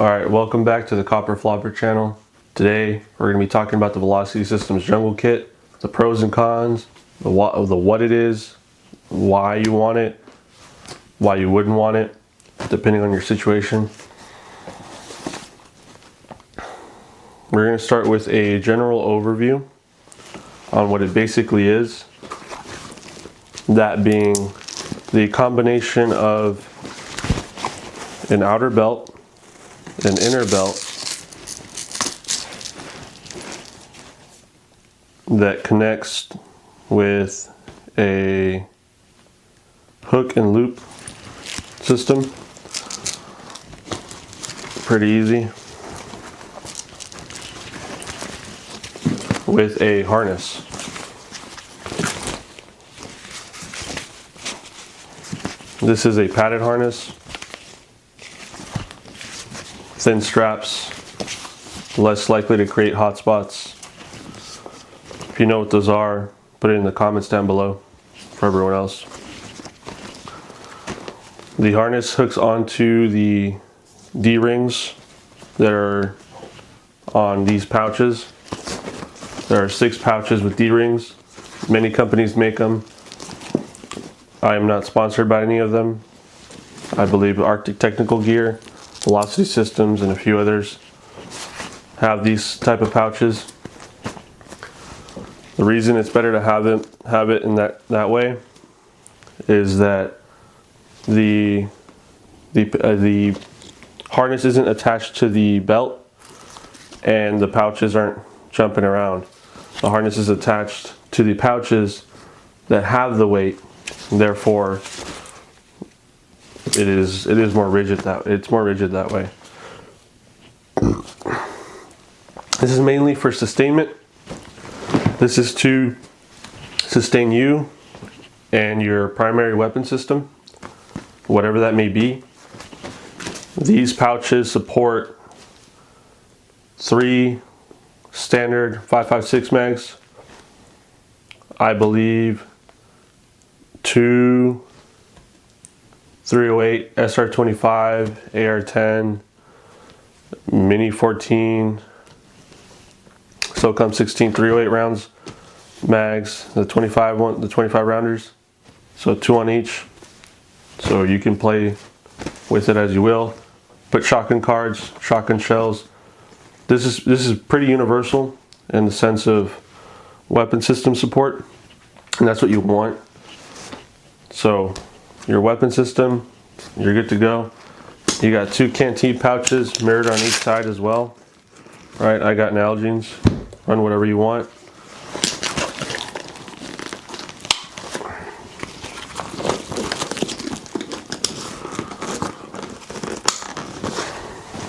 Alright, welcome back to the Copper Flopper channel. Today we're going to be talking about the Velocity Systems Jungle Kit, the pros and cons, the what it is, why you want it, why you wouldn't want it, depending on your situation. We're going to start with a general overview on what it basically is. That being the combination of an outer belt, an inner belt that connects with a hook and loop system. Pretty easy. With a harness. This is a padded harness. Thin straps, less likely to create hot spots. If you know what those are, put it in the comments down below for everyone else. The harness hooks onto the D-rings that are on these pouches. There are 6 pouches with D-rings. Many companies make them. I am not sponsored by any of them. I believe Arctic Technical Gear, Velocity Systems, and a few others have these type of pouches. The reason it's better to have it in that way is that the harness isn't attached to the belt and the pouches aren't jumping around. The harness is attached to the pouches that have the weight, therefore it is more rigid it's more rigid that way. This is mainly for sustainment. This is to sustain you and your primary weapon system, whatever that may be. These pouches support 3 standard 5.56 mags. I believe 2 308 SR25, AR10, Mini 14, SOCOM 16 308 rounds mags, the 25 rounders, so 2 on each. So you can play with it as you will. Put shotgun cards, shotgun shells. This is pretty universal in the sense of weapon system support, and that's what you want. So your weapon system, you're good to go. You got 2 canteen pouches mirrored on each side as well. Right, I got Nalgene's. Run whatever you want.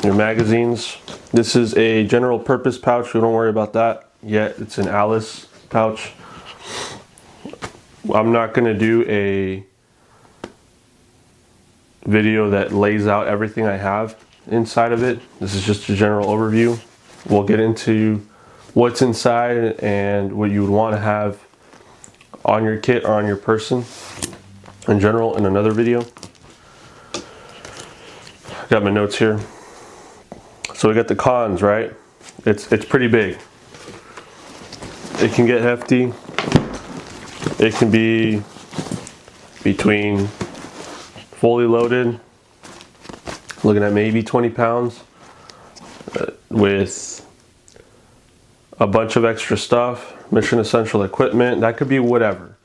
Your magazines. This is a general purpose pouch. We don't worry about that yet. It's an Alice pouch. I'm not going to do a video that lays out everything I have inside of it. This is just a general overview. We'll get into what's inside and what you would want to have on your kit or on your person in general in another video. I got my notes here. So we got the cons, right? It's pretty big. It can get hefty. It can be between fully loaded, looking at maybe 20 pounds, with a bunch of extra stuff, mission essential equipment. That could be whatever.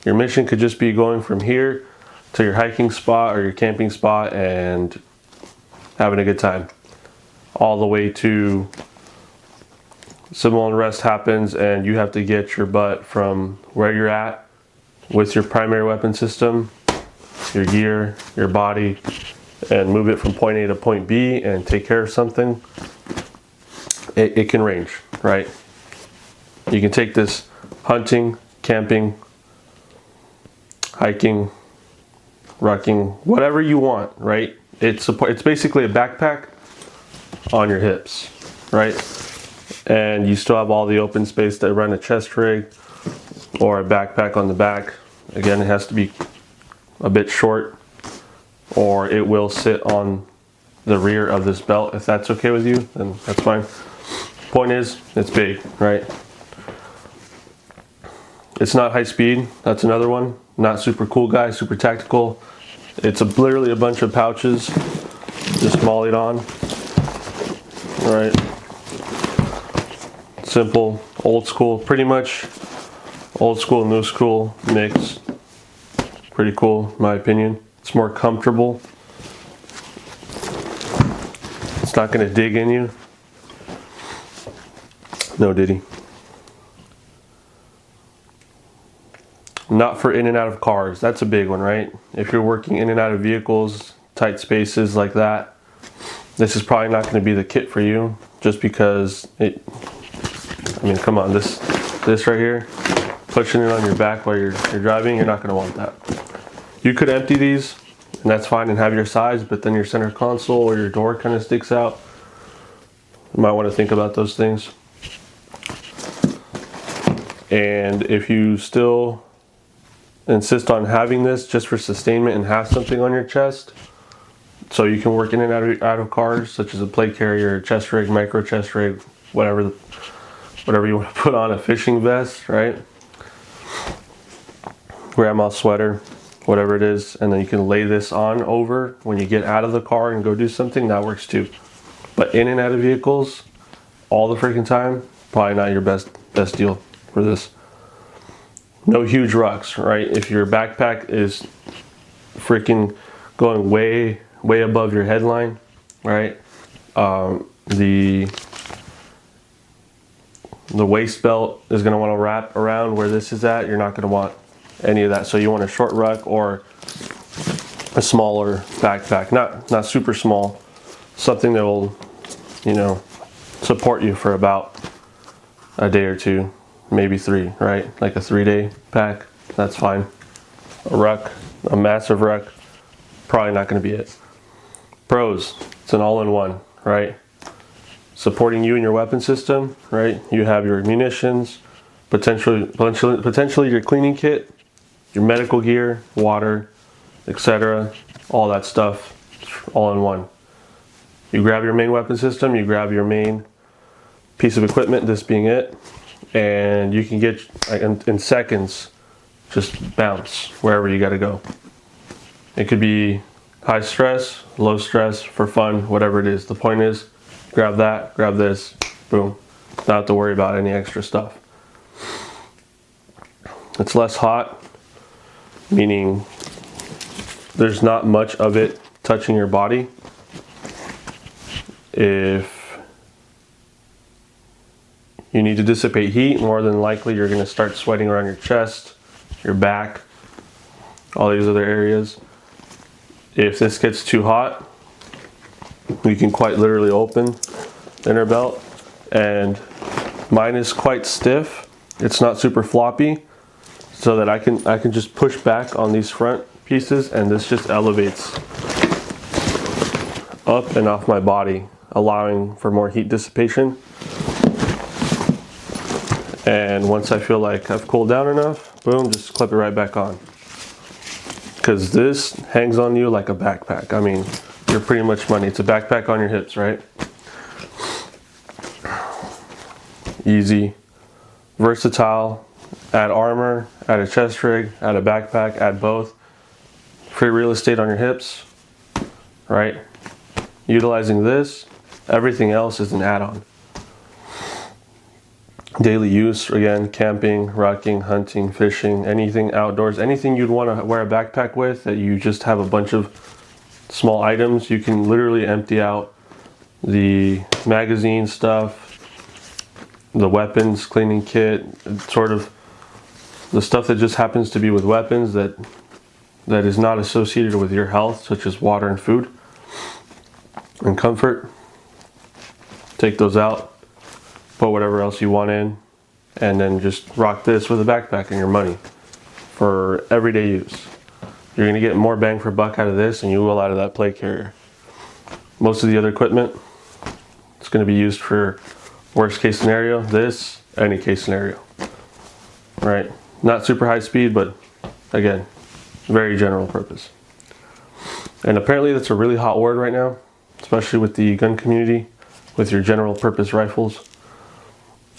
Your mission could just be going from here to your hiking spot or your camping spot and having a good time, all the way to civil unrest happens and you have to get your butt from where you're at with your primary weapon system, your gear, your body, and move it from point A to point B and take care of something. It can range, right? You can take this hunting, camping, hiking, rucking, whatever you want, right? It's basically a backpack on your hips, right? And you still have all the open space to run a chest rig or a backpack on the back. Again, it has to be a bit short or it will sit on the rear of this belt. If that's okay with you, then that's fine. Point is, it's big, right? It's not high speed. That's another one. Not super cool guy, super tactical. It's literally a bunch of pouches just mollied on. All right. Simple, old school, pretty much old school, new school mix. Pretty cool, in my opinion. It's more comfortable. It's not gonna dig in you. No diddy. Not for in and out of cars. That's a big one, right? If you're working in and out of vehicles, tight spaces like that, this is probably not going to be the kit for you, just because I mean, come on, this right here, pushing it on your back while you're driving, you're not going to want that. You could empty these, and that's fine, and have your size, but then your center console or your door kind of sticks out. You might want to think about those things. And if you still insist on having this just for sustainment and have something on your chest so you can work in and out of cars, such as a plate carrier, chest rig, micro chest rig, whatever you want to put on, a fishing vest, right? Grandma sweater, whatever it is, and then you can lay this on over when you get out of the car and go do something, that works too. But in and out of vehicles all the freaking time, probably not your best deal for this. No huge rucks, right? If your backpack is freaking going way above your headline, right? The waist belt is going to want to wrap around where this is at. You're not going to want any of that. So you want a short ruck or a smaller backpack, not super small, something that will, you know, support you for about a day or two. Maybe 3, right? Like a 3-day pack, that's fine. A ruck, a massive ruck, probably not going to be it. Pros, it's an all-in-one, right? Supporting you and your weapon system, right? You have your munitions, potentially your cleaning kit, your medical gear, water, etc. All that stuff, all in one. You grab your main weapon system, you grab your main piece of equipment, this being it, and you can get, in seconds, just bounce wherever you got to go. It could be high stress, low stress, for fun, whatever it is. The point is, grab that, grab this, boom. Not have to worry about any extra stuff. It's less hot, meaning there's not much of it touching your body. If you need to dissipate heat, more than likely you're going to start sweating around your chest, your back, all these other areas. If this gets too hot, you can quite literally open the inner belt, and mine is quite stiff. It's not super floppy, so that I can just push back on these front pieces, and this just elevates up and off my body, allowing for more heat dissipation. And once I feel like I've cooled down enough, boom, just clip it right back on. Because this hangs on you like a backpack. I mean, you're pretty much money. It's a backpack on your hips, right? Easy, versatile, add armor, add a chest rig, add a backpack, add both. Free real estate on your hips, right? Utilizing this, everything else is an add-on. Daily use, again, camping, rucking, hunting, fishing, anything outdoors, anything you'd want to wear a backpack with that you just have a bunch of small items, you can literally empty out the magazine stuff, the weapons cleaning kit, sort of the stuff that just happens to be with weapons that is not associated with your health, such as water and food and comfort. Take those out. Put whatever else you want in, and then just rock this with a backpack and your money for everyday use. You're gonna get more bang for buck out of this than you will out of that plate carrier. Most of the other equipment, it's gonna be used for worst case scenario, this, any case scenario, right? Not super high speed, but again, very general purpose. And apparently that's a really hot word right now. especially with the gun community, with your general purpose rifles.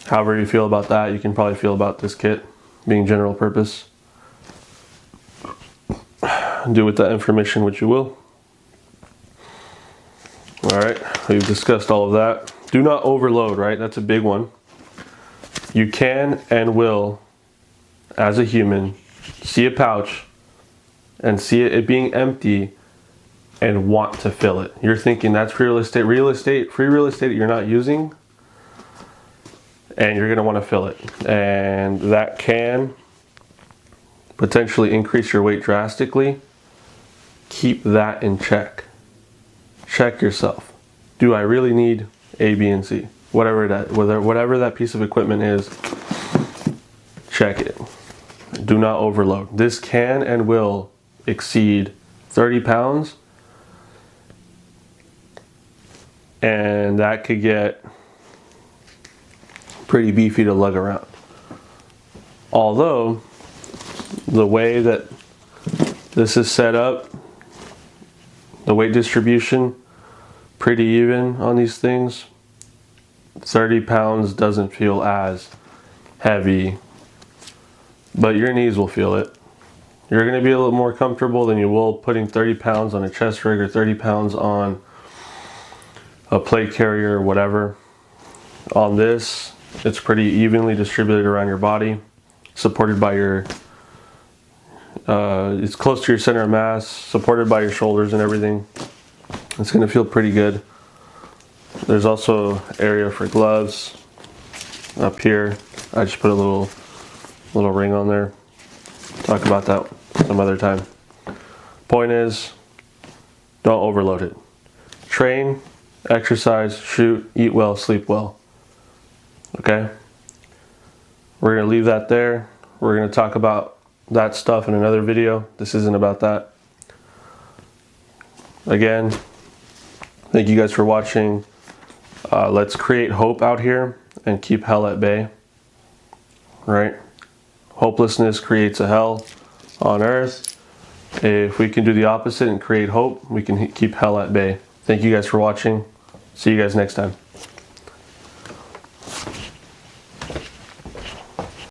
However you feel about that, you can probably feel about this kit being general purpose. Do with that information what you will. All right, we've discussed all of that. Do not overload, right? That's a big one. You can and will, as a human, see a pouch and see it being empty and want to fill it. You're thinking that's free real estate you're not using, and you're gonna wanna fill it. And that can potentially increase your weight drastically. Keep that in check. Check yourself. Do I really need A, B, and C? Whatever that piece of equipment is, check it. Do not overload. This can and will exceed 30 pounds, and that could get pretty beefy to lug around. Although, the way that this is set up, the weight distribution, pretty even on these things. 30 pounds doesn't feel as heavy, but your knees will feel it. You're gonna be a little more comfortable than you will putting 30 pounds on a chest rig or 30 pounds on a plate carrier or whatever. On this, it's pretty evenly distributed around your body, supported by your, it's close to your center of mass, supported by your shoulders and everything. It's gonna feel pretty good. There's also area for gloves up here. I just put a little ring on there. Talk about that some other time. Point is, don't overload it. Train, exercise, shoot, eat well, sleep well. Okay? We're gonna leave that there. We're gonna talk about that stuff in another video. This isn't about that. Again, thank you guys for watching. Let's create hope out here and keep hell at bay. Right? Hopelessness creates a hell on earth. If we can do the opposite and create hope, we can keep hell at bay. Thank you guys for watching. See you guys next time.